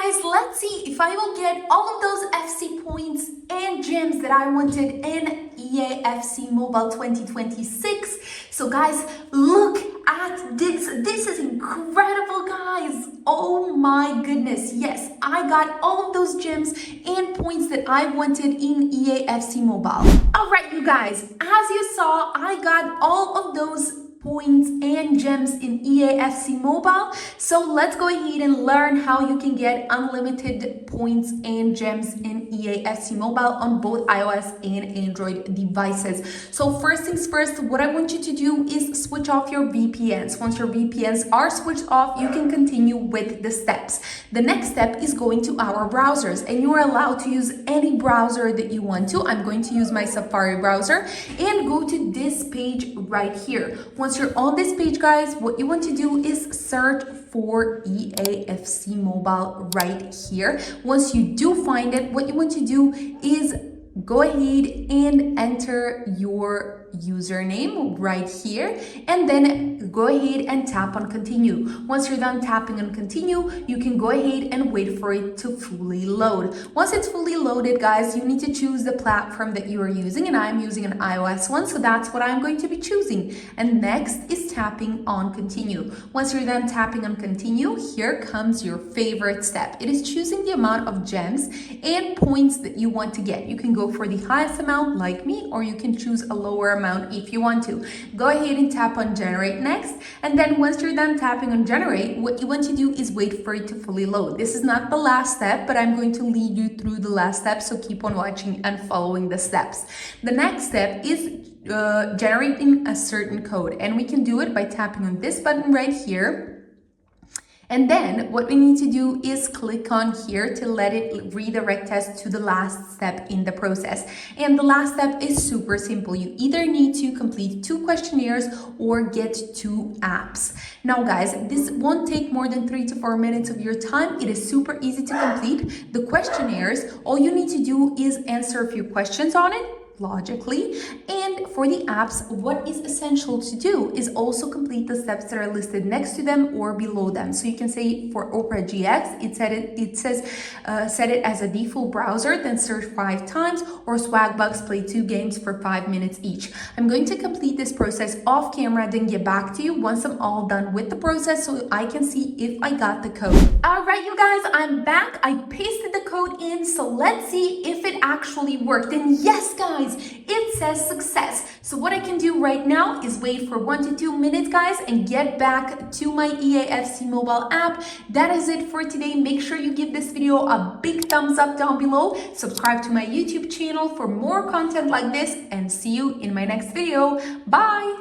guys, let's see if I will get all of those FC points and gems that I wanted in EA FC Mobile 2026. So guys, look at this. This is incredible, guys. Oh my goodness. Yes, I got all of those gems and points that I wanted in EA FC Mobile. All right, you guys, as you saw, I got all of those points and gems in EA FC Mobile. So let's go ahead and learn how you can get unlimited points and gems in EA FC Mobile on both iOS and Android devices. So first things first, what I want you to do is switch off your VPNs. Once your VPNs are switched off, you can continue with the steps. The next step is going to our browsers, and you are allowed to use any browser that you want to. I'm going to use my Safari browser and go to this page right here. Once you're on this page, guys, what you want to do is search for EA FC Mobile right here. Once you do find it, what you want to do is go ahead and enter your username right here, and then go ahead and tap on continue. Once you're done tapping on continue, you can go ahead and wait for it to fully load. Once it's fully loaded, guys, you need to choose the platform that you are using, and I'm using an iOS one, so that's what I'm going to be choosing. And next is tapping on continue. Once you're done tapping on continue, here comes your favorite step. It is choosing the amount of gems and points that you want to get. You can go for the highest amount like me, or you can choose a lower amount if you want to. Go ahead and tap on generate next, and then once you're done tapping on generate, what you want to do is wait for it to fully load. This is not the last step, but I'm going to lead you through the last step, so keep on watching and following the steps. The next step is generating a certain code, and we can do it by tapping on this button right here. And then what we need to do is click on here to let it redirect us to the last step in the process. And the last step is super simple. You either need to complete 2 questionnaires or get 2 apps. Now guys, this won't take more than 3 to 4 minutes of your time. It is super easy to complete. The questionnaires, all you need to do is answer a few questions on it logically. And for the apps, what is essential to do is also complete the steps that are listed next to them or below them. So you can say for Opera GX, it says set it as a default browser, then search 5 times, or Swagbucks, play 2 games for 5 minutes each. I'm going to complete this process off camera, then get back to you once I'm all done with the process so I can see if I got the code. All right, you guys, I'm back. I pasted the code in, so let's see if it actually worked. And yes, guys, it says success. So what I can do right now is wait for 1 to 2 minutes, guys, and get back to my EA FC Mobile app. That is it for today. Make sure you give this video a big thumbs up down below. Subscribe to my YouTube channel for more content like this, and see you in my next video. Bye.